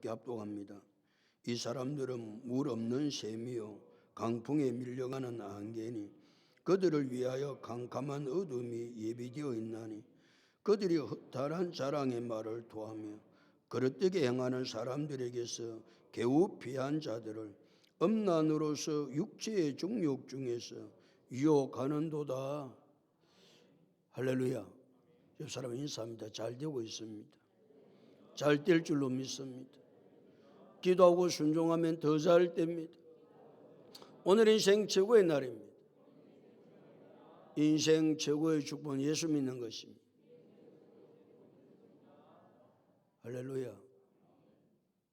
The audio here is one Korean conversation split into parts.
밖에 압도합니다. 이 사람들은 물 없는 샘이요 강풍에 밀려가는 안개니 그들을 위하여 캄캄한 어둠이 예비되어 있나니 그들이 허탈한 자랑의 말을 토하며 그릇되게 행하는 사람들에게서 개우 피한 자들을 음란으로서 육체의 중욕 중에서 유혹하는도다. 할렐루야. 이 사람 인사합니다. 잘 되고 있습니다. 잘 될 줄로 믿습니다. 기도하고 순종하면 더 잘 됩니다. 오늘 인생 최고의 날입니다. 인생 최고의 축복은 예수 믿는 것입니다. 할렐루야.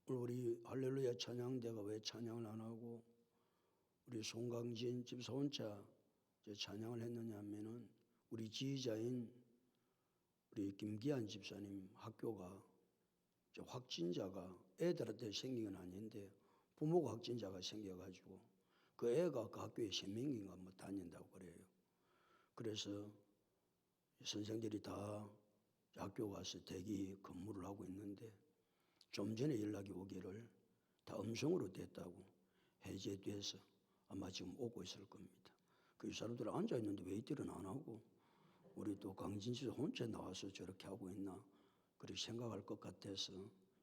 우리 할렐루야 찬양대가 왜 찬양을 안 하고 우리 송강진 집사 혼자 찬양을 했느냐 하면은 우리 지휘자인 우리 김기한 집사님 학교가 확진자가 애들한테 생긴 건 아닌데 부모가 확진자가 생겨가지고 그 애가 그 학교에 3명인가 뭐 다닌다고 그래요. 그래서 선생들이 다 학교 가서 대기 근무를 하고 있는데 좀 전에 연락이 오기를 다 음성으로 됐다고 해제돼서 아마 지금 오고 있을 겁니다. 그 사람들 앉아있는데 왜 이들은 안 하고 우리 또 강진 씨 혼자 나와서 저렇게 하고 있나 그렇게 생각할 것 같아서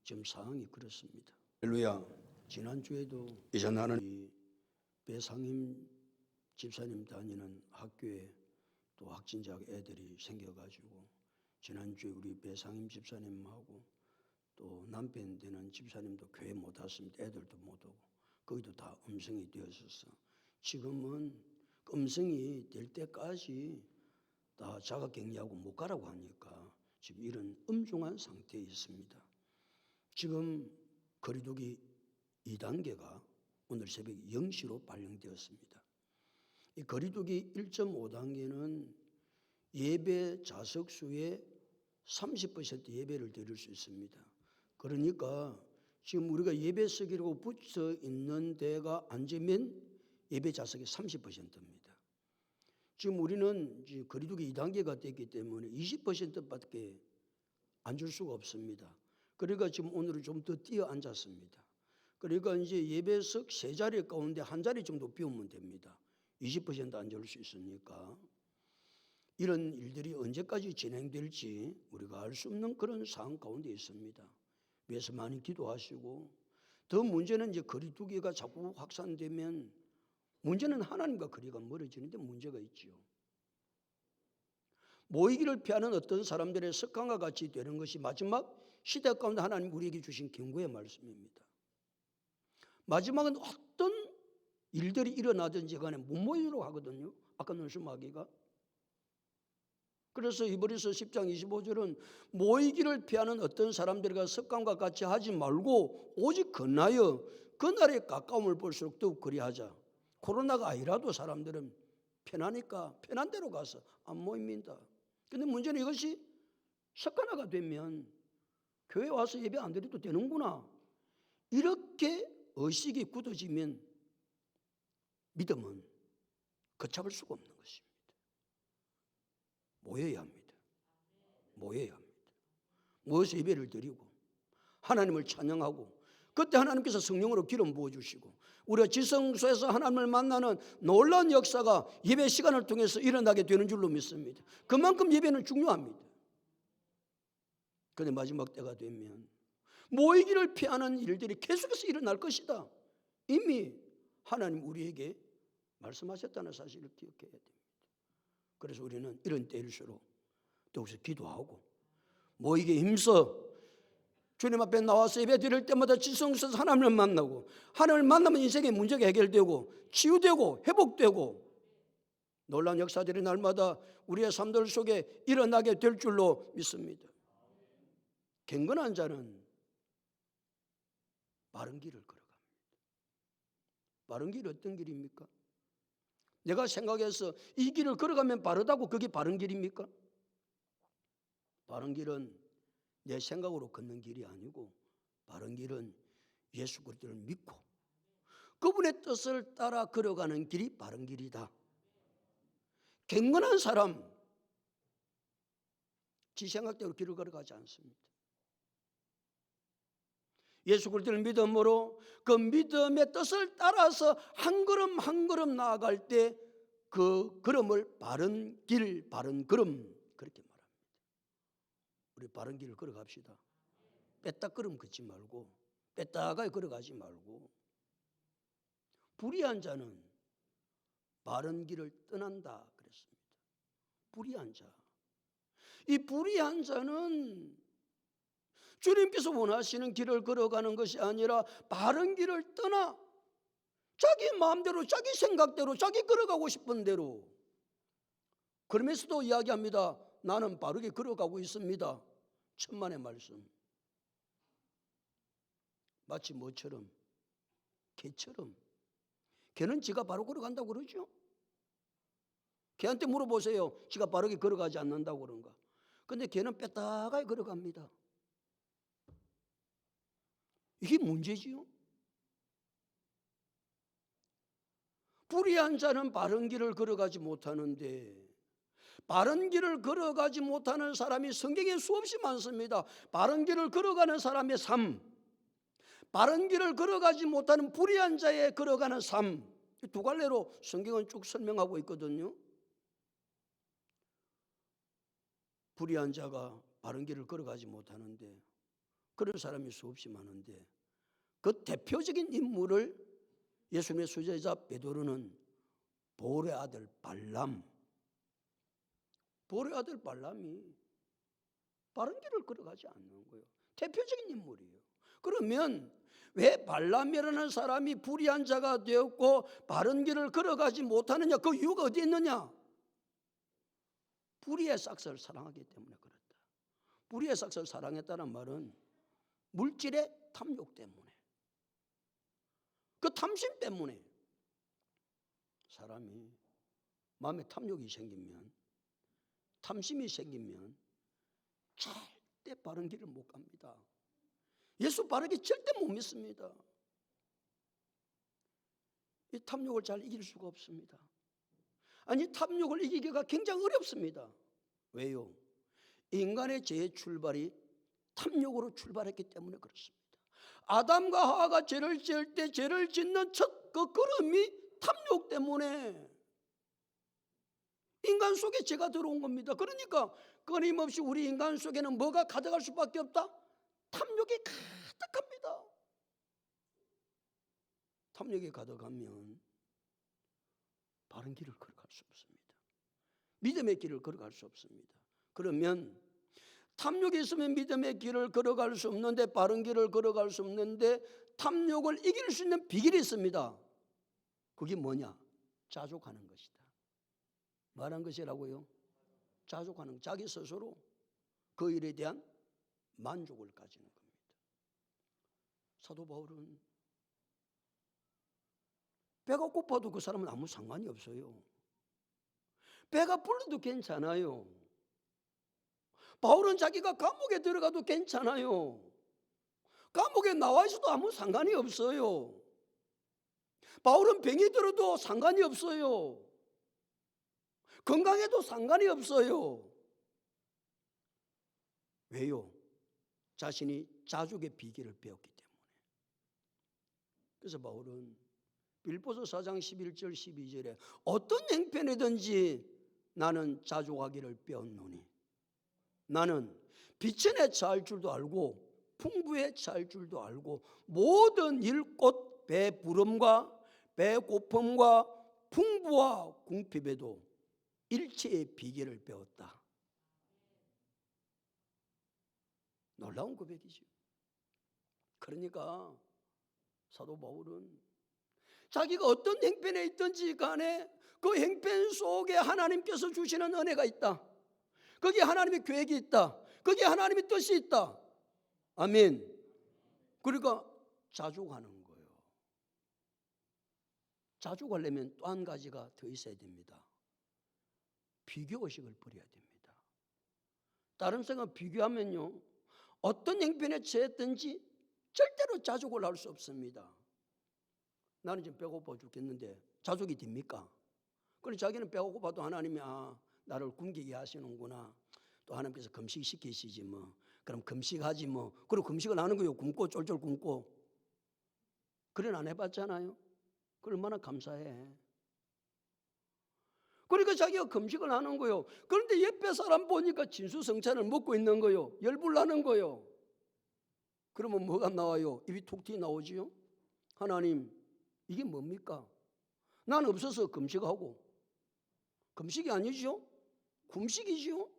지금 상황이 그렇습니다. 할렐루야. 지난주에도 이제 나는 이 배상임 집사님 다니는 학교에 또 확진자 애들이 생겨가지고 지난주에 우리 배상임 집사님하고 또 남편 되는 집사님도 교회 못 왔습니다. 애들도 못 오고 거기도 다 음성이 되었어서 지금은 음성이 될 때까지 다 자가격리하고 못 가라고 하니까 지금 이런 엄중한 상태에 있습니다. 지금 거리두기 2단계가 오늘 새벽 0시로 발령되었습니다. 이 거리두기 1.5단계는 예배 좌석 수의 30% 예배를 드릴 수 있습니다. 그러니까 지금 우리가 예배석이라고 붙어 있는 데가 앉으면 예배 좌석이 30%입니다. 지금 우리는 거리두기 2단계가 됐기 때문에 20%밖에 앉을 수가 없습니다. 그러니까 지금 오늘은 좀 더 뛰어 앉았습니다. 그러니까 이제 예배석 3자리 가운데 1자리 정도 비우면 됩니다. 20% 앉을 수 있으니까 이런 일들이 언제까지 진행될지 우리가 알 수 없는 그런 상황 가운데 있습니다. 위해서 많이 기도하시고 더 문제는 이제 거리두기가 자꾸 확산되면 문제는 하나님과 거리가 멀어지는데 문제가 있지요. 모이기를 피하는 어떤 사람들의 습관과 같이 되는 것이 마지막 시대 가운데 하나님 우리에게 주신 경고의 말씀입니다. 마지막은 어떤 일들이 일어나든지 간에 못 모이도록 하거든요. 아까 눈수마귀가. 그래서 히브리서 10장 25절은 모이기를 피하는 어떤 사람들과 습관과 같이 하지 말고 오직 건하여 그날의 가까움을 볼수록 더욱 그리하자. 코로나가 아니라도 사람들은 편하니까 편한 데로 가서 안 모입니다. 그런데 문제는 이것이 습관화가 되면 교회 와서 예배 안 드려도 되는구나. 이렇게 의식이 굳어지면 믿음은 걷잡을 수가 없는 것입니다. 모여야 합니다. 모여야 합니다. 모여서 예배를 드리고 하나님을 찬양하고 그때 하나님께서 성령으로 기름 부어주시고 우리가 지성소에서 하나님을 만나는 놀라운 역사가 예배 시간을 통해서 일어나게 되는 줄로 믿습니다. 그만큼 예배는 중요합니다. 그런데 마지막 때가 되면 모이기를 피하는 일들이 계속해서 일어날 것이다. 이미 하나님 우리에게 말씀하셨다는 사실을 기억해야 됩니다. 그래서 우리는 이런 때일수록 더욱서 기도하고 모이기에 힘써 주님 앞에 나와서 예배 드릴 때마다 지성소에서 하나님을 만나고 하나님을 만나면 인생의 문제가 해결되고 치유되고 회복되고 놀라운 역사들이 날마다 우리의 삶들 속에 일어나게 될 줄로 믿습니다. 경건한 자는 바른 길을 걸어갑니다. 바른 길이 어떤 길입니까? 내가 생각해서 이 길을 걸어가면 바르다고 그게 바른 길입니까? 바른 길은 내 생각으로 걷는 길이 아니고 바른 길은 예수 그리스도를 믿고 그분의 뜻을 따라 걸어가는 길이 바른 길이다. 경건한 사람 지 생각대로 길을 걸어가지 않습니다. 예수 그리스도를 믿음으로 그 믿음의 뜻을 따라서 한 걸음 한 걸음 나아갈 때 그 걸음을 바른 길, 바른 걸음 그렇게 말합니다. 우리 바른 길을 걸어갑시다. 뺐다 걸음 걷지 말고 뺐다가 걸어가지 말고. 불의한 자는 바른 길을 떠난다 그랬습니다. 불의한 자. 이 불의한 자는 주님께서 원하시는 길을 걸어가는 것이 아니라 바른 길을 떠나 자기 마음대로 자기 생각대로 자기 걸어가고 싶은 대로, 그러면서도 이야기합니다. 나는 바르게 걸어가고 있습니다. 천만의 말씀. 마치 뭐처럼? 개처럼. 개는 지가 바로 걸어간다고 그러죠. 개한테 물어보세요. 지가 바르게 걸어가지 않는다고 그런가. 근데 개는 뺐다가 걸어갑니다. 이게 문제지요. 불의한 자는 바른 길을 걸어가지 못하는데, 바른 길을 걸어가지 못하는 사람이 성경에 수없이 많습니다. 바른 길을 걸어가는 사람의 삶, 바른 길을 걸어가지 못하는 불의한 자의 걸어가는 삶, 두 갈래로 성경은 쭉 설명하고 있거든요. 불의한 자가 바른 길을 걸어가지 못하는데 그런 사람이 수없이 많은데, 그 대표적인 인물을 예수님의 수제자 베드로는 보울의 아들 발람, 보울의 아들 발람이 바른 길을 걸어가지 않는 거예요. 대표적인 인물이에요. 그러면 왜 발람이라는 사람이 불의한 자가 되었고 바른 길을 걸어가지 못하느냐? 그 이유가 어디 있느냐? 불의의 삭스를 사랑하기 때문에 그렇다. 불의의 삭스를 사랑했다는 말은 물질의 탐욕 때문에, 그 탐심 때문에 사람이 마음에 탐욕이 생기면, 탐심이 생기면 절대 바른 길을 못 갑니다. 예수 바르게 절대 못 믿습니다. 이 탐욕을 잘 이길 수가 없습니다. 아니, 탐욕을 이기기가 굉장히 어렵습니다. 왜요? 인간의 죄의 출발이 탐욕으로 출발했기 때문에 그렇습니다. 아담과 하와가 죄를 지을 때 죄를 짓는 첫 그 걸음이 탐욕 때문에 인간 속에 죄가 들어온 겁니다. 그러니까 끊임없이 우리 인간 속에는 뭐가 가득할 수밖에 없다? 탐욕이 가득합니다. 탐욕이 가득하면 바른 길을 걸어갈 수 없습니다. 믿음의 길을 걸어갈 수 없습니다. 그러면 탐욕이 있으면 믿음의 길을 걸어갈 수 없는데, 바른 길을 걸어갈 수 없는데, 탐욕을 이길 수 있는 비결이 있습니다. 그게 뭐냐? 자족하는 것이다. 말한 것이라고요? 자족하는, 자기 스스로 그 일에 대한 만족을 가지는 겁니다. 사도 바울은 배가 고파도 그 사람은 아무 상관이 없어요. 배가 불러도 괜찮아요. 바울은 자기가 감옥에 들어가도 괜찮아요. 감옥에 나와 있어도 아무 상관이 없어요. 바울은 병이 들어도 상관이 없어요. 건강해도 상관이 없어요. 왜요? 자신이 자족의 비결을 배웠기 때문에. 그래서 바울은 빌보서 4장 11절 12절에 어떤 행편이든지 나는 자족하기를 배웠노니, 나는 비천에 처할 줄도 알고 풍부에 처할 줄도 알고 모든 일꽃 배부름과 배고픔과 풍부와 궁핍에도 일체의 비결을 배웠다. 놀라운 고백이죠. 그러니까 사도 바울은 자기가 어떤 행편에 있든지 간에 그 행편 속에 하나님께서 주시는 은혜가 있다. 거기에 하나님의 계획이 있다. 거기에 하나님의 뜻이 있다. 아멘. 그러니까 자족하는 거예요. 자족하려면 또 한 가지가 더 있어야 됩니다. 비교의식을 버려야 됩니다. 다른 사람과 비교하면요, 어떤 행편에 처했든지 절대로 자족을 할 수 없습니다. 나는 지금 배고파 죽겠는데 자족이 됩니까? 그럼 자기는 배고파도 하나님이 나를 굶기게 하시는구나, 또 하나님께서 금식시키시지 뭐, 그럼 금식하지 뭐. 그리고 금식을 하는 거요. 굶고 쫄쫄 굶고. 그런 안 해봤잖아요. 그 얼마나 감사해. 그러니까 자기가 금식을 하는 거요. 그런데 옆에 사람 보니까 진수성찬을 먹고 있는 거요. 열불나는 거요. 그러면 뭐가 나와요? 입이 툭 튀어나오지요. 하나님, 이게 뭡니까? 난 없어서 금식하고. 금식이 아니죠? 굶식이죠?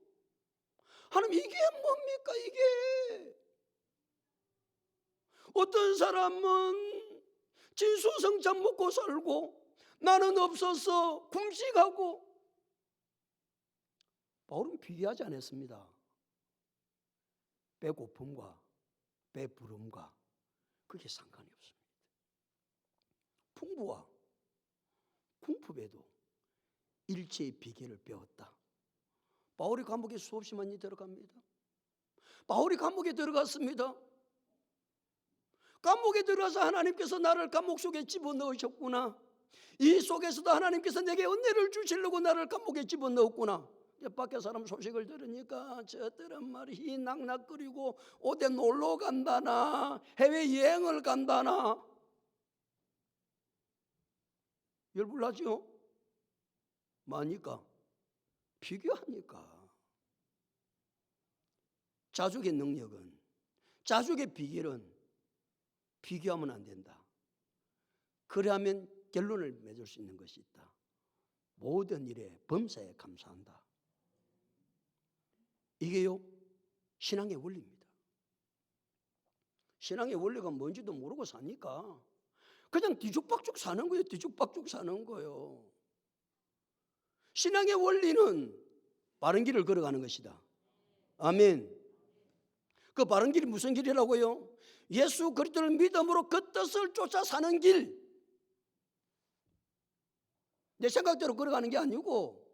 하나님, 이게 뭡니까 이게? 어떤 사람은 진수성찬 먹고 살고 나는 없어서 굶식하고. 바울은 비교하지 않았습니다. 배고픔과 배부름과 그게 상관이 없습니다. 풍부와 궁핍에도 일체의 비결을 배웠다. 바울이 감옥에 수없이 많이 들어갑니다. 바울이 감옥에 들어갔습니다. 감옥에 들어가서 하나님께서 나를 감옥 속에 집어넣으셨구나. 이 속에서도 하나님께서 내게 은혜를 주시려고 나를 감옥에 집어넣었구나. 밖에 사람 소식을 들으니까 저들은 말이 낙낙거리고 어디 놀러 간다나 해외여행을 간다나. 열불나죠? 뭐하니까? 비교하니까. 자족의 능력은, 자족의 비결은 비교하면 안 된다. 그래야만 결론을 맺을 수 있는 것이 있다. 모든 일에 범사에 감사한다. 이게요, 신앙의 원리입니다. 신앙의 원리가 뭔지도 모르고 사니까 그냥 뒤죽박죽 사는 거예요. 뒤죽박죽 사는 거예요. 신앙의 원리는 바른 길을 걸어가는 것이다. 아멘. 그 바른 길이 무슨 길이라고요? 예수 그리스도를 믿음으로 그 뜻을 쫓아 사는 길. 내 생각대로 걸어가는 게 아니고.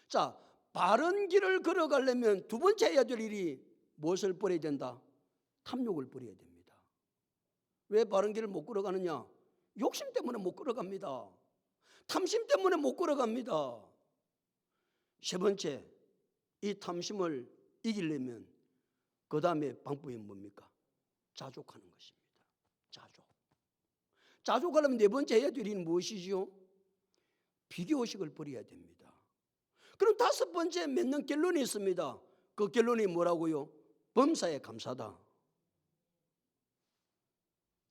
자, 바른 길을 걸어가려면 두 번째 해야 될 일이 무엇을 버려야 된다? 탐욕을 버려야 됩니다. 왜 바른 길을 못 걸어가느냐? 욕심 때문에 못 걸어갑니다. 탐심 때문에 못 걸어갑니다. 세 번째, 이 탐심을 이기려면 그 다음에 방법이 뭡니까? 자족하는 것입니다. 자족. 자족하려면 네 번째 해야 될 일은 무엇이지요? 비교의식을 버려야 됩니다. 그럼 다섯 번째 맺는 결론이 있습니다. 그 결론이 뭐라고요? 범사에 감사다.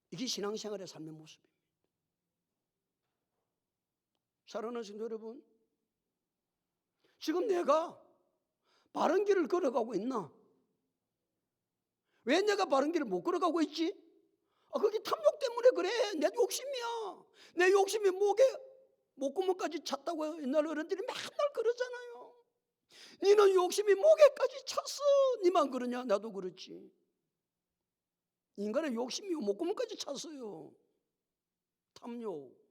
이게 신앙생활의 삶의 모습입니다. 사랑하는 성도 여러분, 지금 내가 바른 길을 걸어가고 있나? 왜 내가 바른 길을 못 걸어가고 있지? 그게 탐욕 때문에 그래. 내 욕심이야. 내 욕심이 목구멍까지 찼다고 옛날 어른들이 맨날 그러잖아요. 니는 욕심이 목에까지 찼어. 니만 그러냐? 나도 그렇지. 인간의 욕심이 목구멍까지 찼어요. 탐욕.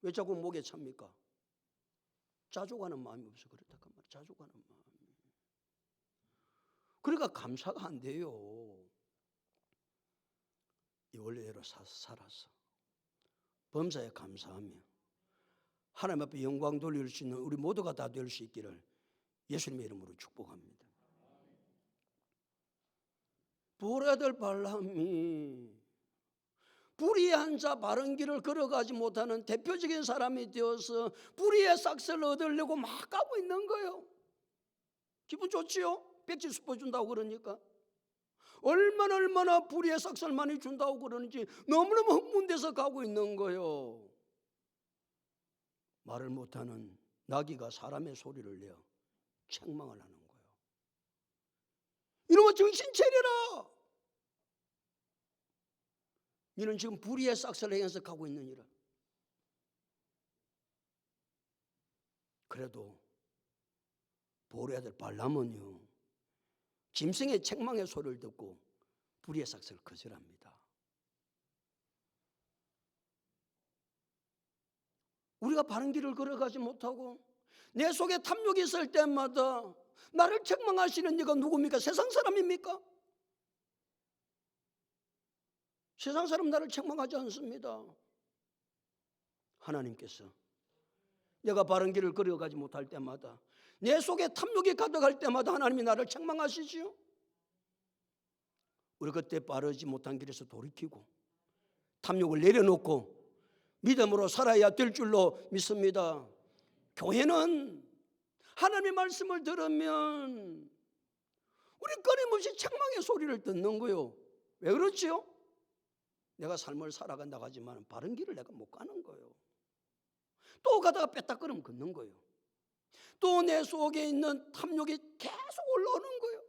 왜 자꾸 목에 찹니까? 자족하는 마음이 없어 그렇다 그 말. 자족하는 마음. 그러니까 감사가 안 돼요. 이 원리대로 살아서 범사에 감사하며 하나님 앞에 영광 돌릴 수 있는 우리 모두가 다 될 수 있기를 예수님의 이름으로 축복합니다. 보라들 발람이 불의한 자 바른 길을 걸어가지 못하는 대표적인 사람이 되어서 불의의 싹스를 얻으려고 막 가고 있는 거예요. 기분 좋지요? 백지 수포 준다고 그러니까. 얼마나 불의의 싹스를 많이 준다고 그러는지 너무너무 흥분돼서 가고 있는 거예요. 말을 못하는 나귀가 사람의 소리를 내어 책망을 하는 거예요. 이놈아 정신 차려라. 너는 지금 불의의 싹스를 향해서 가고 있느니라. 그래도 보로의 아들 발람은요, 짐승의 책망의 소리를 듣고 불의의 싹스를 거절합니다. 우리가 바른 길을 걸어가지 못하고 내 속에 탐욕이 있을 때마다 나를 책망하시는 이가 누굽니까? 세상 사람입니까? 세상 사람 나를 책망하지 않습니다. 하나님께서 내가 바른 길을 걸어가지 못할 때마다 내 속에 탐욕이 가득할 때마다 하나님이 나를 책망하시지요. 우리 그때 바르지 못한 길에서 돌이키고 탐욕을 내려놓고 믿음으로 살아야 될 줄로 믿습니다. 교회는 하나님의 말씀을 들으면 우리 끊임없이 책망의 소리를 듣는 거예요. 왜 그렇지요? 내가 삶을 살아간다고 하지만 바른 길을 내가 못 가는 거예요. 또 가다가 빼딱거리면 걷는 거예요. 또 내 속에 있는 탐욕이 계속 올라오는 거예요.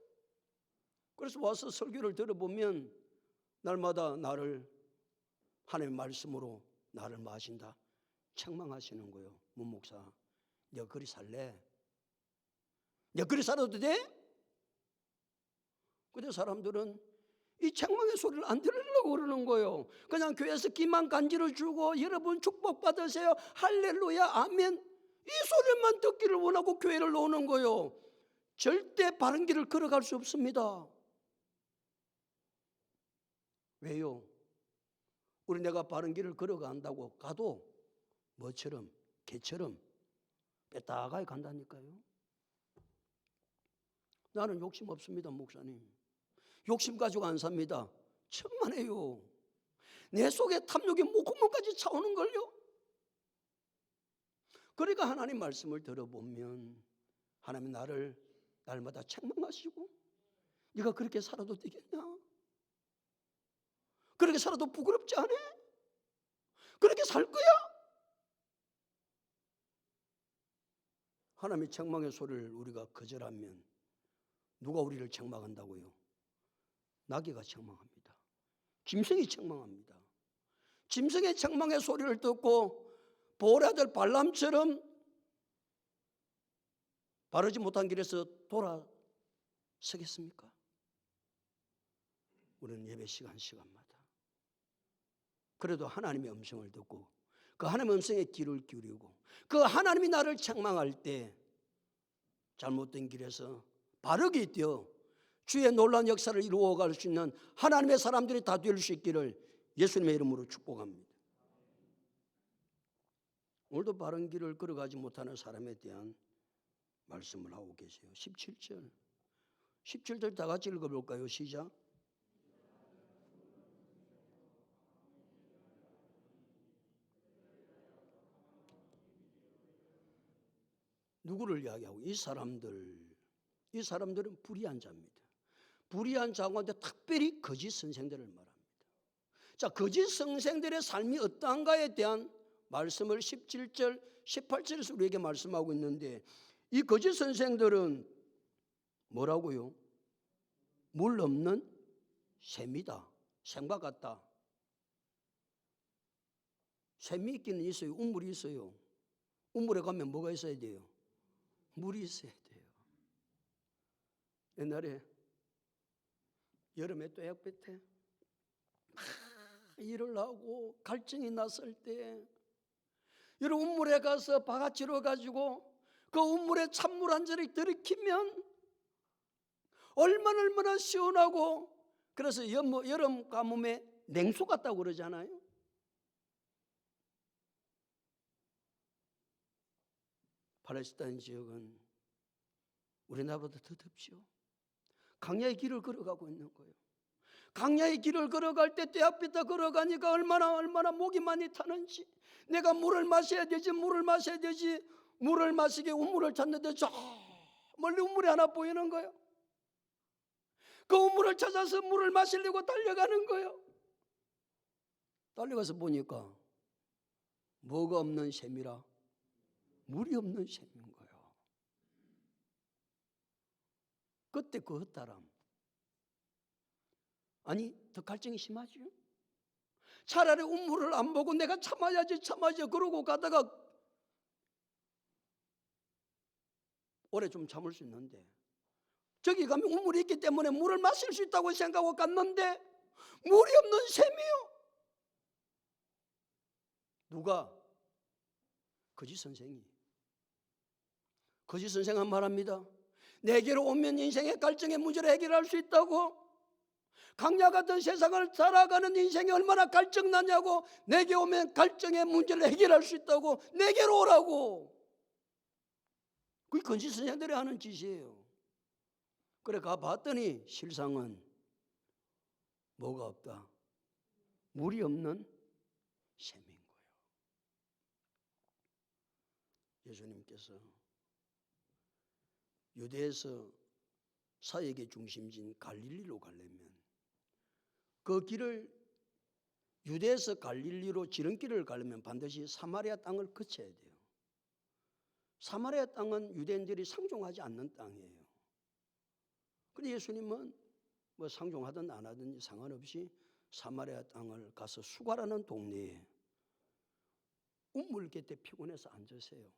그래서 와서 설교를 들어보면 날마다 나를 하나님의 말씀으로 나를 마신다 책망하시는 거예요. 문 목사, 내가 그리 살래? 내가 그리 살아도 돼? 근데 사람들은 이 책망의 소리를 안 들으려고 그러는 거예요. 그냥 교회에서 기만 간지를 주고 여러분 축복받으세요 할렐루야 아멘 이 소리만 듣기를 원하고 교회를 오는 거예요. 절대 바른 길을 걸어갈 수 없습니다. 왜요? 우리 내가 바른 길을 걸어간다고 가도 뭐처럼 개처럼 빼딱하게 간다니까요. 나는 욕심 없습니다, 목사님. 욕심 가지고 안 삽니다. 천만에요. 내 속에 탐욕이 목구멍까지 차오는 걸요. 그러니까 하나님 말씀을 들어보면 하나님 나를 날마다 책망하시고 네가 그렇게 살아도 되겠냐? 그렇게 살아도 부끄럽지 않아? 그렇게 살 거야? 하나님의 책망의 소리를 우리가 거절하면 누가 우리를 책망한다고요? 나귀가 책망합니다. 짐승이 책망합니다. 짐승의 책망의 소리를 듣고 보호의 아들 발람처럼 바르지 못한 길에서 돌아서겠습니까? 우리는 예배 시간마다 그래도 하나님의 음성을 듣고 그 하나님의 음성에 귀를 기울이고 그 하나님이 나를 책망할 때 잘못된 길에서 바르게 뛰어 주의 놀라운 역사를 이루어갈 수 있는 하나님의 사람들이 다 될 수 있기를 예수님의 이름으로 축복합니다. 오늘도 바른 길을 걸어가지 못하는 사람에 대한 말씀을 하고 계세요. 17절. 17절 다 같이 읽어볼까요? 시작. 누구를 이야기하고? 이 사람들은 불의한 자입니다. 불의한 자가운데 특별히 거짓 선생들을 말합니다. 자, 거짓 선생들의 삶이 어떠한가에 대한 말씀을 17절, 18절에서 우리에게 말씀하고 있는데 이 거짓 선생들은 뭐라고요? 물 없는 샘이다. 샘과 같다. 샘이 있기는 있어요. 우물이 있어요. 우물에 가면 뭐가 있어야 돼요? 물이 있어야 돼요. 옛날에 여름에 또약볕에 일을 하고 갈증이 났을 때 여러분 우물에 가서 바가지로 가지고 그 우물에 찬물 한 잔을 들이키면 얼마나 시원하고 그래서 여름 가뭄에 냉수 같다고 그러잖아요. 팔레스타인 지역은 우리나라보다 더 덥죠. 강야의 길을 걸어가고 있는 거예요. 강야의 길을 걸어갈 때 떼약볕에 걸어가니까 얼마나 목이 많이 타는지 내가 물을 마셔야 되지 물을 마시게 우물을 찾는데 저 멀리 우물이 하나 보이는 거예요. 그 우물을 찾아서 물을 마시려고 달려가는 거예요. 달려가서 보니까 뭐가 없는 샘이라 물이 없는 샘인 거예요. 그때 그 헛다람 아니 더 갈증이 심하죠. 차라리 우물을 안 보고 내가 참아야지 그러고 가다가 오래 좀 참을 수 있는데 저기 가면 우물이 있기 때문에 물을 마실 수 있다고 생각하고 갔는데 물이 없는 샘이요. 누가? 거짓 선생이. 거짓 선생은 말합니다. 내게로 오면 인생의 갈증의 문제를 해결할 수 있다고. 강야 같은 세상을 살아가는 인생이 얼마나 갈증나냐고. 내게 오면 갈증의 문제를 해결할 수 있다고. 내게로 오라고. 그게 건지 선생들이 하는 짓이에요. 그래 가봤더니 실상은 뭐가 없다. 물이 없는 샘인 거예요. 예수님께서 유대에서 사역의 중심지인 갈릴리로 가려면 그 길을 유대에서 갈릴리로 지름길을 가려면 반드시 사마리아 땅을 거쳐야 돼요. 사마리아 땅은 유대인들이 상종하지 않는 땅이에요. 그런데 예수님은 뭐 상종하든 안 하든지 상관없이 사마리아 땅을 가서 수가라는 동네에 우물 곁에 피곤해서 앉으세요.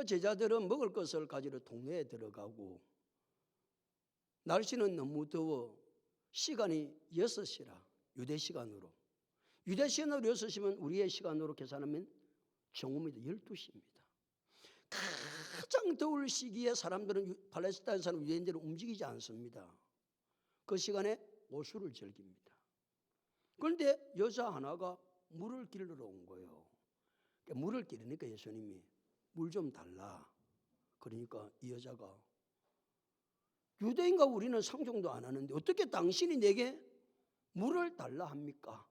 제자들은 먹을 것을 가지러 동네에 들어가고 날씨는 너무 더워 시간이 6시라 유대 시간으로 6시면 우리의 시간으로 계산하면 정오입니다. 12시입니다. 가장 더울 시기에 사람들은 팔레스타인 사람 유대인들은 움직이지 않습니다. 그 시간에 오수를 즐깁니다. 그런데 여자 하나가 물을 길러 온 거예요. 물을 기르니까 예수님이 물 좀 달라. 그러니까 이 여자가 유대인과 우리는 상종도 안 하는데 어떻게 당신이 내게 물을 달라 합니까?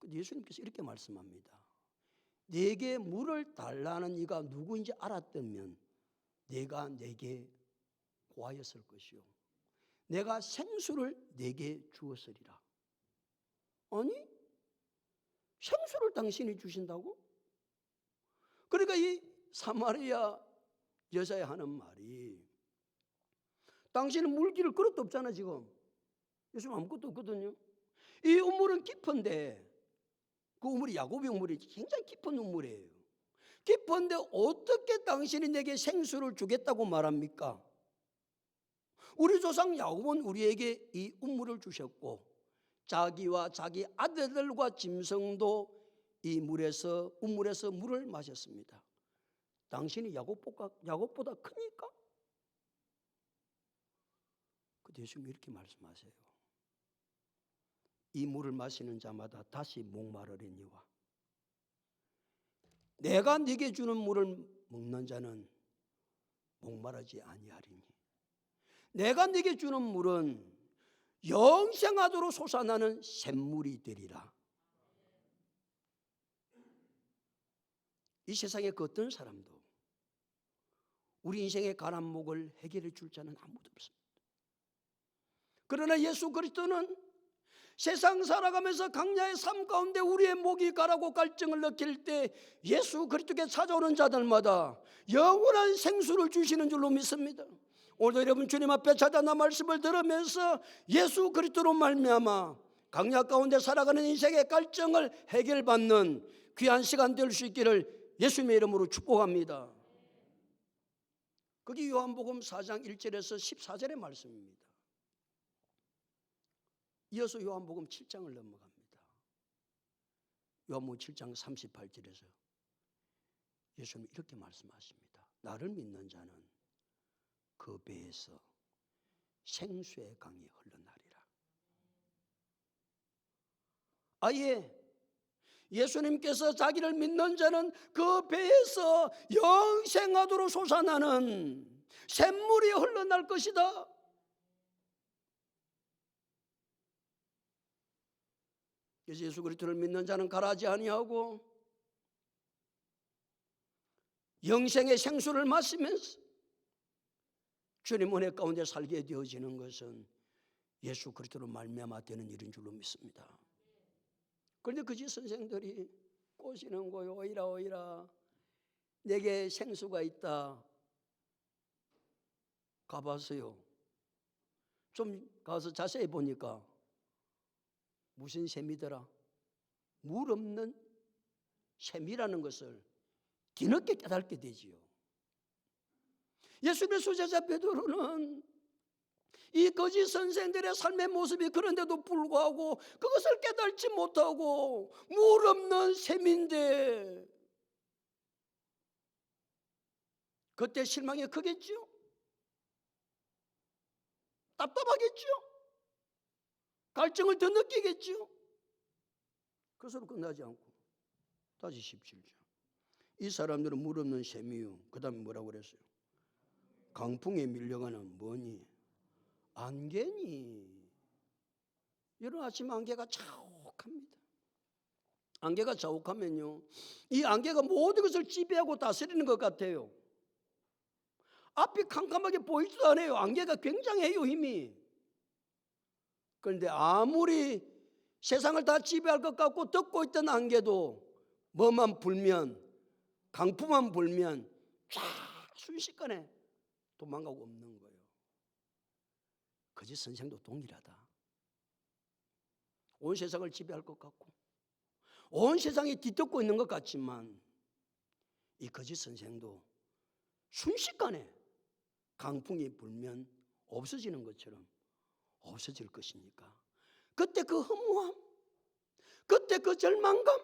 예수님께서 이렇게 말씀합니다. 내게 물을 달라는 이가 누구인지 알았다면 내가 내게 고하였을 것이요 내가 생수를 내게 주었으리라. 아니? 생수를 당신이 주신다고? 그러니까 이 사마리아 여자에 하는 말이 당신은 물길을 그릇도 없잖아 지금. 예수님 아무것도 없거든요. 이 우물은 깊은데 그 우물이 야곱의 우물이 굉장히 깊은 우물이에요. 깊은데 어떻게 당신이 내게 생수를 주겠다고 말합니까? 우리 조상 야곱은 우리에게 이 우물을 주셨고 자기와 자기 아들들과 짐승도 이 우물에서 물을 마셨습니다. 당신이 야곱보다 크니까? 그때 예수님이 이렇게 말씀하세요. 이 물을 마시는 자마다 다시 목마르리니와 내가 네게 주는 물을 먹는 자는 목마르지 아니하리니 내가 네게 주는 물은 영생하도록 솟아나는 샘물이 되리라. 이 세상에 그 어떤 사람도 우리 인생의 가난 목을 해결해 줄 자는 아무도 없습니다. 그러나 예수 그리스도는 세상 살아가면서 강야의 삶 가운데 우리의 목이 가라고 갈증을 느낄 때 예수 그리스도께 찾아오는 자들마다 영원한 생수를 주시는 줄로 믿습니다. 오늘도 여러분 주님 앞에 찾아나 말씀을 들으면서 예수 그리스도로 말미암아 강야 가운데 살아가는 인생의 갈증을 해결받는 귀한 시간 될 수 있기를 예수님의 이름으로 축복합니다. 그게 요한복음 4장 1절에서 14절의 말씀입니다. 이어서 요한복음 7장을 넘어갑니다. 요한복음 7장 38절에서 예수님이 이렇게 말씀하십니다. 나를 믿는 자는 그 배에서 생수의 강이 흘러나리라. 아예 예수님께서 자기를 믿는 자는 그 배에서 영생하도록 솟아나는 샘물이 흘러날 것이다. 그래서 예수 그리스도를 믿는 자는 가라지 아니하고 영생의 생수를 마시면서 주님 은혜 가운데 살게 되어지는 것은 예수 그리스도로 말미암아 되는 일인 줄로 믿습니다. 그런데 그지 선생들이 꼬시는 거요. 오이라 오이라 내게 생수가 있다. 가봤어요. 좀 가서 자세히 보니까 무슨 샘이더라? 물 없는 샘이라는 것을 뒤늦게 깨닫게 되지요. 예수님의 수제자 베드로는 이 거짓 선생들의 삶의 모습이 그런데도 불구하고 그것을 깨닫지 못하고 물 없는 샘인데 그때 실망이 크겠죠? 답답하겠죠? 갈증을 더 느끼겠죠? 그것으로 끝나지 않고 다시 17절 이 사람들은 물 없는 셈이요. 그 다음에 뭐라고 그랬어요? 강풍에 밀려가는 뭐니? 안개니. 이런 아침 안개가 자욱합니다. 안개가 자욱하면요, 이 안개가 모든 것을 지배하고 다스리는 것 같아요. 앞이 캄캄하게 보이지도 않아요. 안개가 굉장해요, 힘이. 그런데 아무리 세상을 다 지배할 것 같고 덮고 있던 안개도 뭐만 불면, 강풍만 불면 쫙 순식간에 도망가고 없는 거예요. 거짓 선생도 동일하다. 온 세상을 지배할 것 같고 온 세상이 뒤덮고 있는 것 같지만 이 거짓 선생도 순식간에 강풍이 불면 없어지는 것처럼 없어질 것이니까 그때 그 허무함, 그때 그 절망감,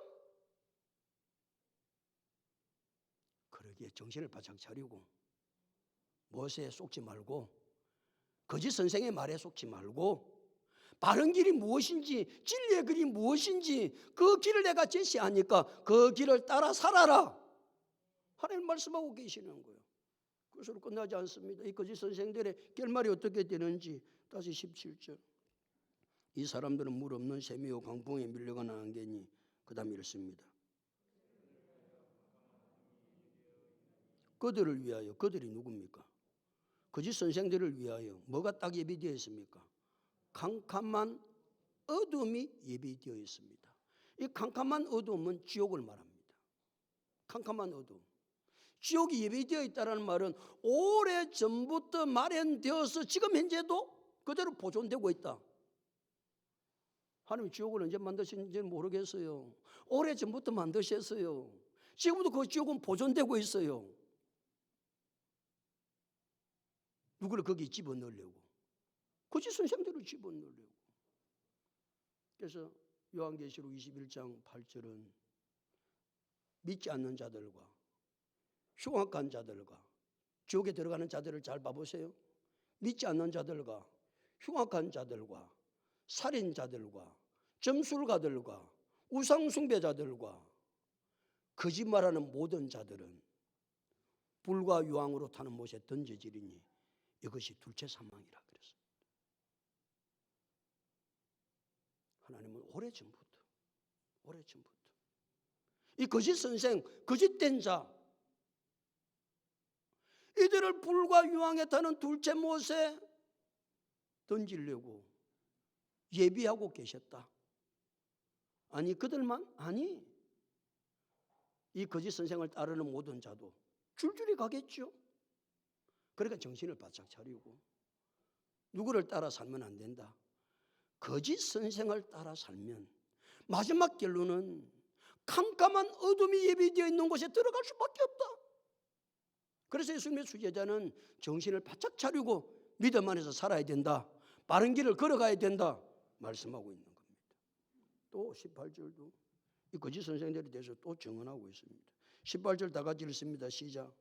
그러기에 정신을 바짝 차리고 무엇에 속지 말고 거짓 선생의 말에 속지 말고 바른 길이 무엇인지, 진리의 길이 무엇인지 그 길을 내가 제시하니까 그 길을 따라 살아라. 하나님 말씀하고 계시는 거예요. 그것으로 끝나지 않습니다. 이 거짓 선생들의 결말이 어떻게 되는지 다시 17절. 이 사람들은 물 없는 셈이요 강풍에 밀려가는 안개니. 그 다음에 이렇습니다. 그들을 위하여. 그들이 누굽니까? 거짓 선생들을 위하여 뭐가 딱 예비되어 있습니까? 캄캄한 어둠이 예비되어 있습니다. 이 캄캄한 어둠은 지옥을 말합니다. 캄캄한 어둠. 지옥이 예비되어 있다는 말은 오래전부터 마련되어서 지금 현재도 그대로 보존되고 있다. 하나님 지옥을 언제 만드셨는지는 모르겠어요. 오래전부터 만드셨어요. 지금도 그 지옥은 보존되고 있어요. 누구를 거기 집어넣으려고. 거짓 선생들을 집어넣으려고. 그래서 요한계시록 21장 8절은 믿지 않는 자들과 흉악한 자들과 지옥에 들어가는 자들을 잘 봐보세요. 믿지 않는 자들과 흉악한 자들과 살인자들과 점술가들과 우상숭배자들과 거짓말하는 모든 자들은 불과 유황으로 타는 못에 던져지리니 이것이 둘째 사망이라 그랬습니다. 하나님은 오래전부터 이 거짓 선생, 거짓된 자 이들을 불과 유황에 타는 둘째 못에 던지려고 예비하고 계셨다. 아니 그들만? 아니 이 거짓 선생을 따르는 모든 자도 줄줄이 가겠죠. 그러니까 정신을 바짝 차리고 누구를 따라 살면 안 된다. 거짓 선생을 따라 살면 마지막 결론은 캄캄한 어둠이 예비되어 있는 곳에 들어갈 수밖에 없다. 그래서 예수님의 수제자는 정신을 바짝 차리고 믿음 안에서 살아야 된다. 바른 길을 걸어가야 된다. 말씀하고 있는 겁니다. 또 18절도 이 거짓 선생들에 대해서 또 증언하고 있습니다. 18절 다 같이 읽습니다. 시작.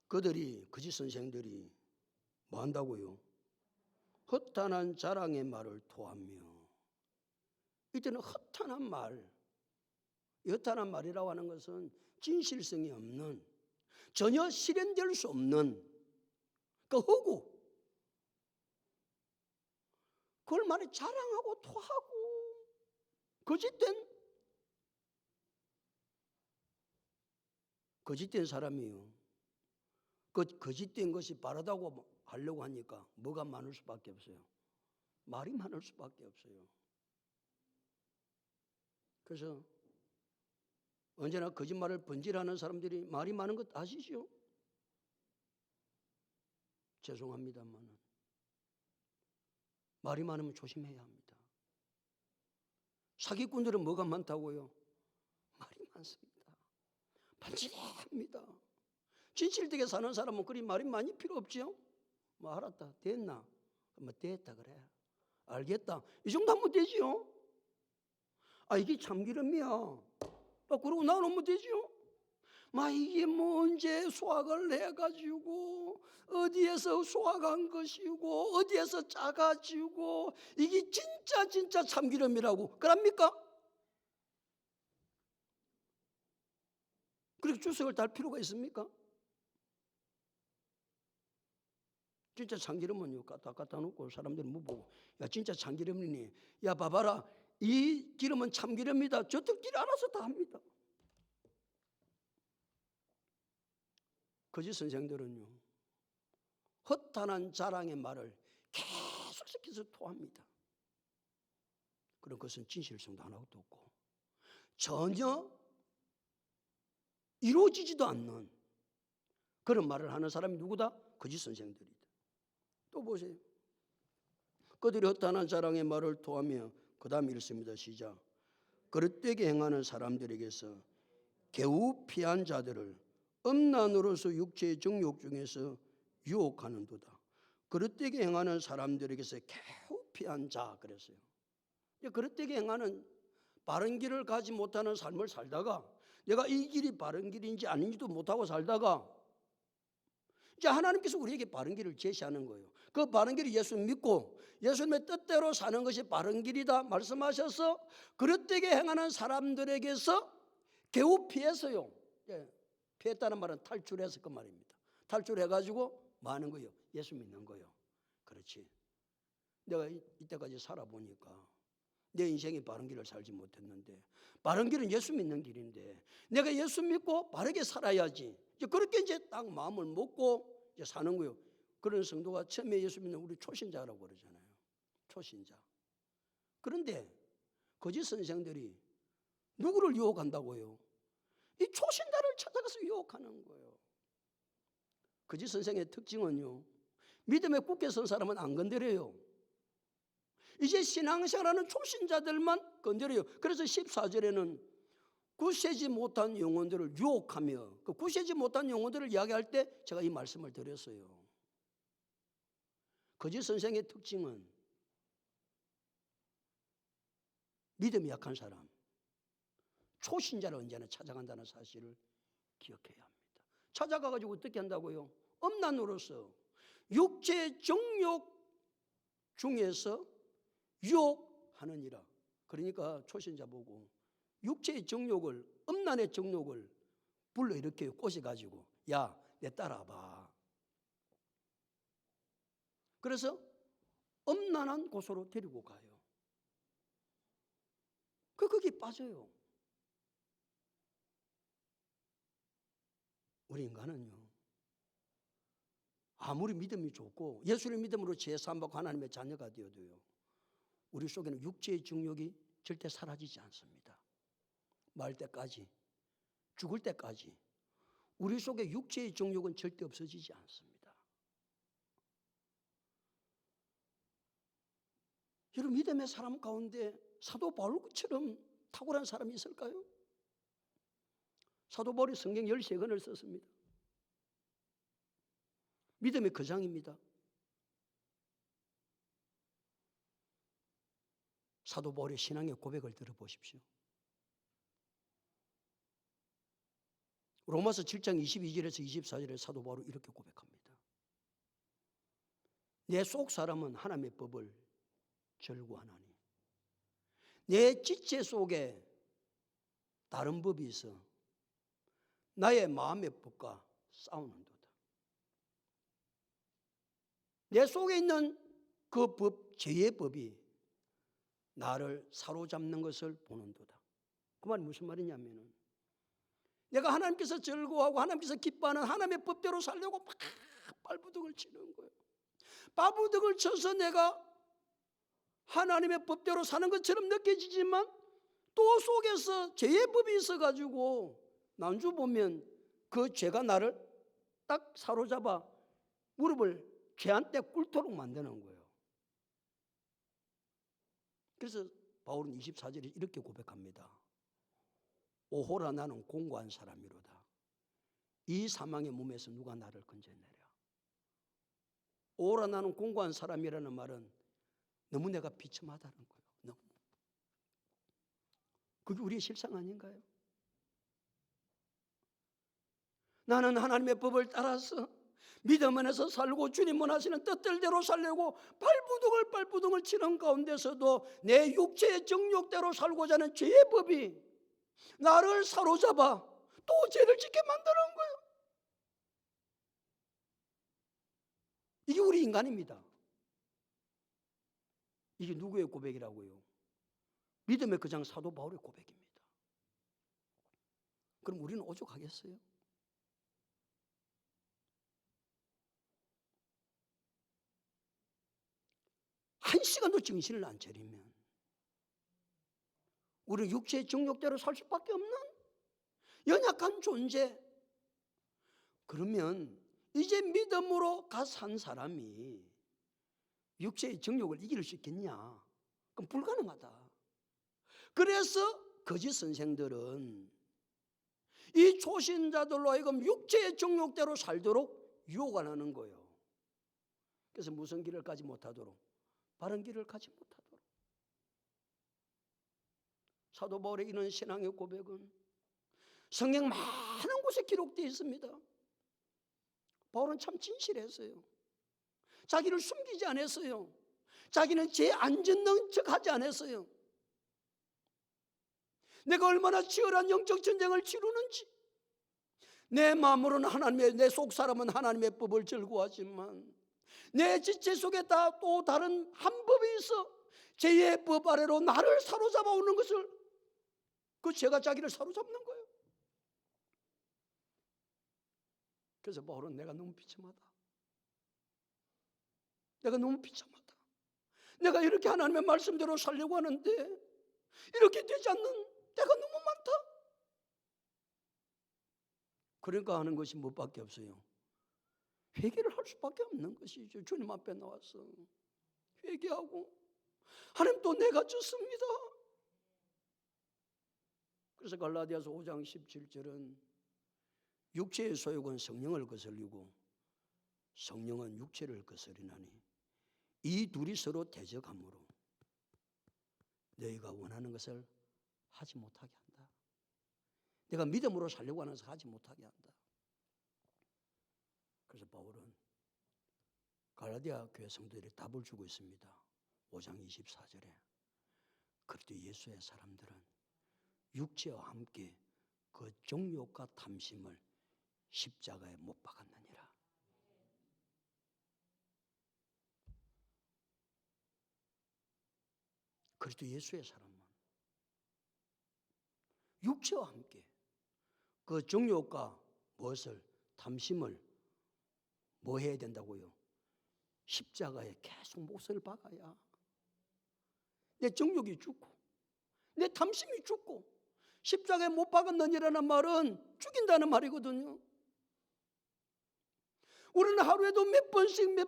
그들이 거짓 선생들이 뭐 한다고요? 허탄한 자랑의 말을 토하며. 이때는 허탄한 말, 허탄한 말이라고 하는 것은 진실성이 없는, 전혀 실현될 수 없는 그 허구, 그걸 말에 자랑하고 토하고 거짓된 사람이요. 그 거짓된 것이 바르다고 하려고 하니까 뭐가 많을 수밖에 없어요. 말이 많을 수밖에 없어요. 그래서 언제나 거짓말을 번질하는 사람들이 말이 많은 것 아시죠? 죄송합니다만 말이 많으면 조심해야 합니다. 사기꾼들은 뭐가 많다고요? 말이 많습니다. 반질합니다. 진실되게 사는 사람은 그리 말이 많이 필요 없지요? 뭐 알았다, 됐나? 뭐 됐다 그래. 알겠다. 이 정도 하면 되지요? 아 이게 참기름이야. 그러고 나오면 되지요? 이게 뭐 언제 수확을 해가지고 어디에서 수확한 것이고 어디에서 짜가지고 이게 진짜 참기름이라고 그럽니까? 그렇게 주석을 달 필요가 있습니까? 진짜 참기름은요 갖다 놓고 사람들이 뭐 보고 야 진짜 참기름이니 야 봐봐라 이 기름은 참기름이다 저들끼리 알아서 다 합니다. 거짓 선생들은요 허탄한 자랑의 말을 계속해서 토합니다. 그런 것은 진실성도 하나도 없고 전혀 이루어지지도 않는 그런 말을 하는 사람이 누구다? 거짓 선생들이다. 또 보세요. 그들이 허탄한 자랑의 말을 토하며 그 다음 읽습니다. 시작. 그릇되게 행하는 사람들에게서 겨우 피한 자들을 음란으로서 육체의 정욕 중에서 유혹하는도다. 그릇되게 행하는 사람들에게서 겨우 피한 자 그랬어요. 그릇되게 행하는 바른 길을 가지 못하는 삶을 살다가 내가 이 길이 바른 길인지 아닌지도 못하고 살다가 이제 하나님께서 우리에게 바른 길을 제시하는 거예요. 그 바른 길이 예수 믿고 예수님의 뜻대로 사는 것이 바른 길이다 말씀하셔서 그릇되게 행하는 사람들에게서 겨우 피해서요. 피했다는 말은 탈출해서 그 말입니다. 탈출해가지고 뭐 하는 거예요? 예수 믿는 거예요. 그렇지. 내가 이때까지 살아보니까 내 인생이 바른 길을 살지 못했는데 바른 길은 예수 믿는 길인데 내가 예수 믿고 바르게 살아야지. 그렇게 이제 딱 마음을 먹고 이제 사는 거예요. 그런 성도가 처음에 예수 믿는 우리 초신자라고 그러잖아요. 초신자. 그런데 거짓 선생들이 누구를 유혹한다고요? 이 초신자를 찾아가서 유혹하는 거예요. 거짓 선생의 특징은요. 믿음에 굳게 선 사람은 안 건드려요. 이제 신앙생활하는 초신자들만 건드려요. 그래서 14절에는 굳세지 못한 영혼들을 유혹하며 그 굳세지 못한 영혼들을 이야기할 때 제가 이 말씀을 드렸어요. 거짓 선생의 특징은 믿음이 약한 사람, 초신자를 언제나 찾아간다는 사실을 기억해야 합니다. 찾아가가지고 어떻게 한다고요? 음란으로서 육체의 정욕 중에서 유혹하느니라. 그러니까 초신자 보고 육체의 정욕을 음란의 정욕을 불러일으켜요. 꼬셔가지고 야 내 따라와봐. 그래서 음란한 곳으로 데리고 가요. 거기에 빠져요. 우리 인간은요 아무리 믿음이 좋고 예수의 믿음으로 제사함받고 하나님의 자녀가 되어도요 우리 속에는 육체의 정욕이 절대 사라지지 않습니다. 말 때까지 죽을 때까지 우리 속에 육체의 정욕은 절대 없어지지 않습니다. 여러분 믿음의 사람 가운데 사도 바울처럼 탁월한 사람이 있을까요? 사도 바울이 성경 13권을 썼습니다. 믿음의 거장입니다. 사도 바울의 신앙의 고백을 들어보십시오. 로마서 7장 22절에서 24절에 사도 바울은 이렇게 고백합니다. 내 속 사람은 하나님의 법을 절구하나니 내 지체 속에 다른 법이 있어 나의 마음의 법과 싸우는도다. 내 속에 있는 그 법, 죄의 법이 나를 사로잡는 것을 보는도다. 그 말이 무슨 말이냐면은 내가 하나님께서 즐거워하고 하나님께서 기뻐하는 하나님의 법대로 살려고 막 발부둥을 치는 거예요. 발부둥을 쳐서 내가 하나님의 법대로 사는 것처럼 느껴지지만 또 속에서 죄의 법이 있어가지고 난주 보면 그 죄가 나를 딱 사로잡아 무릎을 죄한테 꿇도록 만드는 거예요. 그래서 바울은 24절에 이렇게 고백합니다. 오호라 나는 공고한 사람이로다. 이 사망의 몸에서 누가 나를 건져내랴. 오호라 나는 공고한 사람이라는 말은 너무 내가 비참하다는 거예요. 너무. 그게 우리의 실상 아닌가요? 나는 하나님의 법을 따라서 믿음 안에서 살고 주님 원하시는 뜻들대로 살려고 발부둥을 치는 가운데서도 내 육체의 정욕대로 살고자 하는 죄의 법이 나를 사로잡아 또 죄를 짓게 만드는 거예요. 이게 우리 인간입니다. 이게 누구의 고백이라고요? 믿음의 거장 사도 바울의 고백입니다. 그럼 우리는 오죽하겠어요? 한 시간도 정신을 안 차리면 우리는 육체의 정욕대로 살 수밖에 없는 연약한 존재. 그러면 이제 믿음으로 산 사람이 육체의 정욕을 이길 수 있겠냐? 그럼 불가능하다. 그래서 거짓 선생들은 이 초신자들로 하여금 육체의 정욕대로 살도록 유혹을 하는 거예요. 그래서 무슨 길을 가지 못하도록, 바른 길을 가지 못하도록. 사도 바울의 이런 신앙의 고백은 성경 많은 곳에 기록되어 있습니다. 바울은 참 진실했어요. 자기를 숨기지 않았어요. 자기는 죄 안 짓는 척하지 않았어요. 내가 얼마나 치열한 영적 전쟁을 치르는지, 내 마음으로는 하나님의, 내 속 사람은 하나님의 법을 즐거워하지만 내 지체 속에 또 다른 한 법이 있어 죄의 법 아래로 나를 사로잡아 오는 것을, 그 죄가 자기를 사로잡는 거예요. 그래서 바울은 내가 너무 비참하다. 내가 너무 비참하다. 내가 이렇게 하나님의 말씀대로 살려고 하는데 이렇게 되지 않는 때가 너무 많다. 그러니까 하는 것이 무엇밖에 없어요. 회개를 할 수밖에 없는 것이죠. 주님 앞에 나와서 회개하고, 하나님 또 내가 졌습니다. 그래서 갈라디아서 5장 17절은 육체의 소욕은 성령을 거슬리고 성령은 육체를 거스리나니 이 둘이 서로 대적하므로 너희가 원하는 것을 하지 못하게 한다. 내가 믿음으로 살려고 하는 것을 하지 못하게 한다. 그래서 바울은 갈라디아 교회 성도들이 답을 주고 있습니다. 5장 24절에 그리스도 예수의 사람들은 육체와 함께 그 정욕과 탐심을 십자가에 못 박았느니라. 그리스도 예수의 사람은 육체와 함께 그 정욕과 무엇을, 탐심을 뭐 해야 된다고요? 십자가에 계속 못을 박아야 내 정욕이 죽고 내 탐심이 죽고, 십자가에 못 박았느니라는 말은 죽인다는 말이거든요. 우리는 하루에도 몇 번씩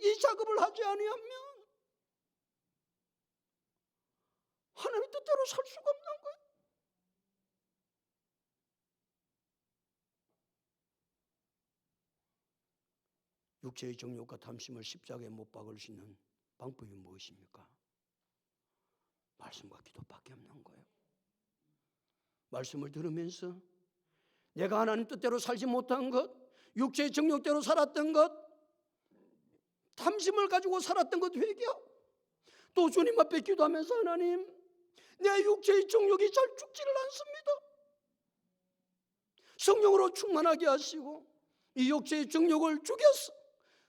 이 작업을 하지 아니하면 하나님의 뜻대로 살 수가 없는 거예요. 육체의 정욕과 탐심을 십자가에 못 박을 수 있는 방법이 무엇입니까? 말씀과 기도밖에 없는 거예요. 말씀을 들으면서 내가 하나님 뜻대로 살지 못한 것, 육체의 정욕대로 살았던 것, 탐심을 가지고 살았던 것 회개하고, 또 주님 앞에 기도하면서 하나님, 내 육체의 정욕이 잘 죽지를 않습니다. 성령으로 충만하게 하시고 이 육체의 정욕을 죽여서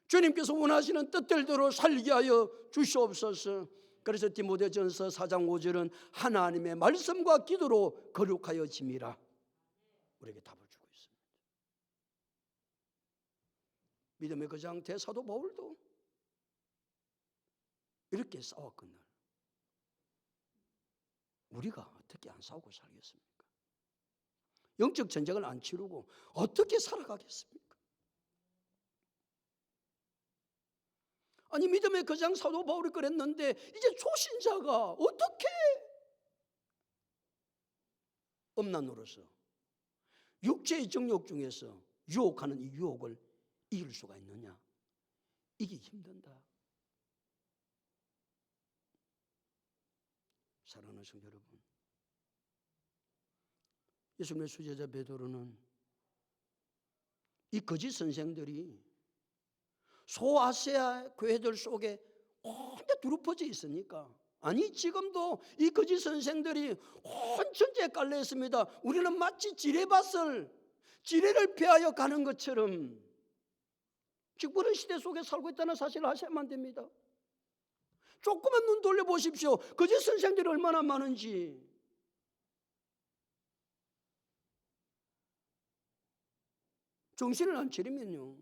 주님께서 원하시는 뜻대로 살게 하여 주시옵소서. 그래서 디모데전서 4장 5절은 하나님의 말씀과 기도로 거룩하여 짐이라 우리에게 답을 주고 있습니다. 믿음의 거장 대사도 바울도 이렇게 싸웠거늘 우리가 어떻게 안 싸우고 살겠습니까? 영적 전쟁을 안 치르고 어떻게 살아가겠습니까? 아니 믿음의 거장 사도 바울이 그랬는데 이제 초신자가 어떻게 엄난으로서 육체의 정욕 중에서 유혹하는 이 유혹을 이길 수가 있느냐? 이게 힘든다. 사랑하는 성도 여러분, 예수님의 수제자 베드로는 이 거짓 선생들이 소아시아 교회들 속에 혼자 두루퍼져 있으니까, 아니 지금도 이 거짓 선생들이 온 전체에 깔려 있습니다. 우리는 마치 지뢰를 피하여 가는 것처럼 직분의 시대 속에 살고 있다는 사실을 아셔야만 안 됩니다. 조금만 눈 돌려보십시오. 거짓 선생들이 얼마나 많은지. 정신을 안 차리면요,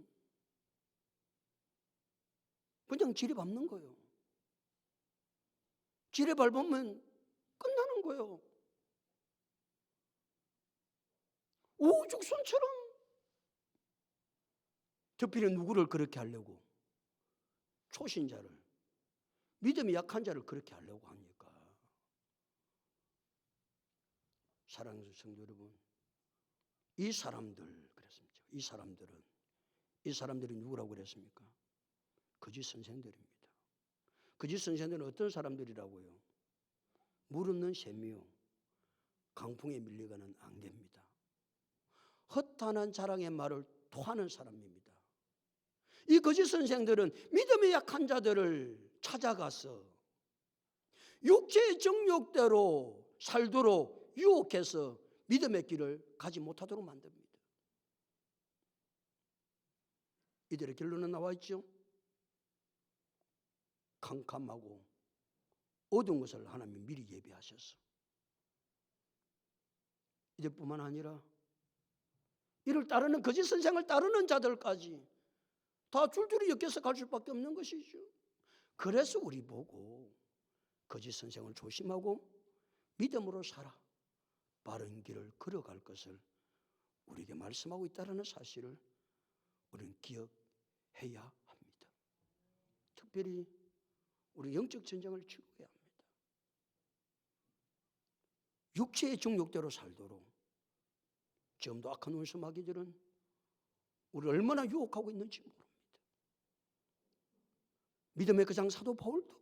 그냥 지뢰 밟는 거예요. 지뢰 밟으면 끝나는 거예요. 우후죽순처럼. 특별히 누구를 그렇게 하려고? 초신자를, 믿음이 약한 자를 그렇게 하려고 하니까. 사랑하는 성도 여러분, 이 사람들 그랬습니다. 이 사람들이 누구라고 그랬습니까? 거짓 선생들입니다. 거짓 선생들은 어떤 사람들이라고요? 물 없는 샘이요, 강풍에 밀려가는 안개입니다. 허탄한 자랑의 말을 토하는 사람입니다. 이 거짓 선생들은 믿음이 약한 자들을 찾아가서 육체의 정욕대로 살도록 유혹해서 믿음의 길을 가지 못하도록 만듭니다. 이들의 결론은 나와 있죠. 캄캄하고 어두운 것을 하나님이 미리 예비하셨어. 이들뿐만 아니라 이를 따르는 거짓 선생을 따르는 자들까지 다 줄줄이 엮여서 갈 수밖에 없는 것이죠. 그래서 우리 보고 거짓 선생을 조심하고 믿음으로 살아 바른 길을 걸어갈 것을 우리에게 말씀하고 있다는 사실을 우리는 기억해야 합니다. 특별히 우리 영적 전쟁을 치러야 합니다. 육체의 정욕대로 살도록 지금도 악한 원수마귀들은 우리를 얼마나 유혹하고 있는지 모릅니다. 믿음의 그장 사도 바울도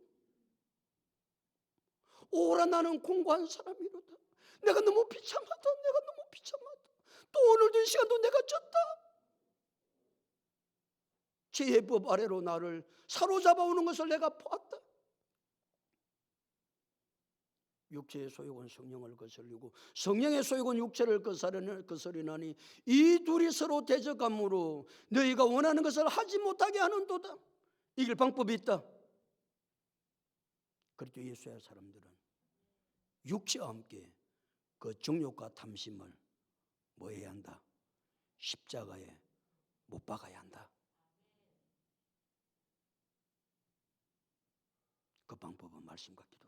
오라 나는 공고한 사람이로다. 내가 너무 비참하다. 또 오늘도 이 시간도 내가 졌다. 죄법 아래로 나를 사로잡아오는 것을 내가 보았다. 육체의 소욕은 성령을 거스르고 성령의 소욕은 육체를 거스르나니 이 둘이 서로 대적함으로 너희가 원하는 것을 하지 못하게 하는도다. 이길 방법이 있다. 그렇죠. 예수의 사람들은 육체와 함께 그 정욕과 탐심을 뭐 해야 한다? 십자가에 못 박아야 한다. 그 방법은 말씀과 기도다.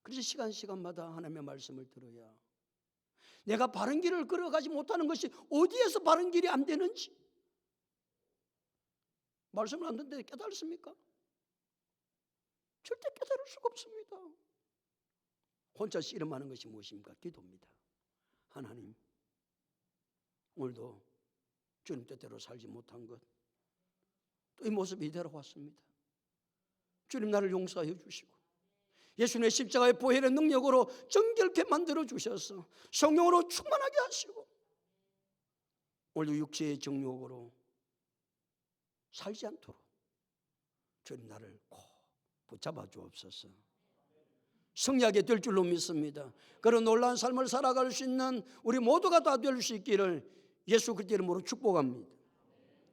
그래서 시간마다 하나님의 말씀을 들어야 내가 바른 길을 걸어가지 못하는 것이 어디에서 바른 길이 안 되는지 말씀을 안 듣는데 깨달습니까? 절대 깨달을 수가 없습니다. 혼자 씨름하는 것이 무엇입니까? 기도입니다. 하나님, 오늘도 주님 뜻대로 살지 못한 것, 또 이 모습이 이대로 왔습니다. 주님 나를 용서하여 주시고 예수님의 십자가의 보혈의 능력으로 정결케 만들어 주셔서 성령으로 충만하게 하시고 오늘도 육체의 정욕으로 살지 않도록 주님 나를 꼭 붙잡아 주옵소서. 승리하게 될 줄로 믿습니다. 그런 놀라운 삶을 살아갈 수 있는 우리 모두가 다 될 수 있기를 예수 그리스도 이름으로 축복합니다.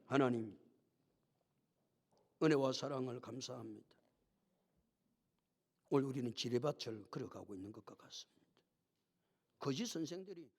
하나님, 은혜와 사랑을 감사합니다. 오늘 우리는 지뢰밭을 걸어가고 있는 것과 같습니다. 거짓 선생들이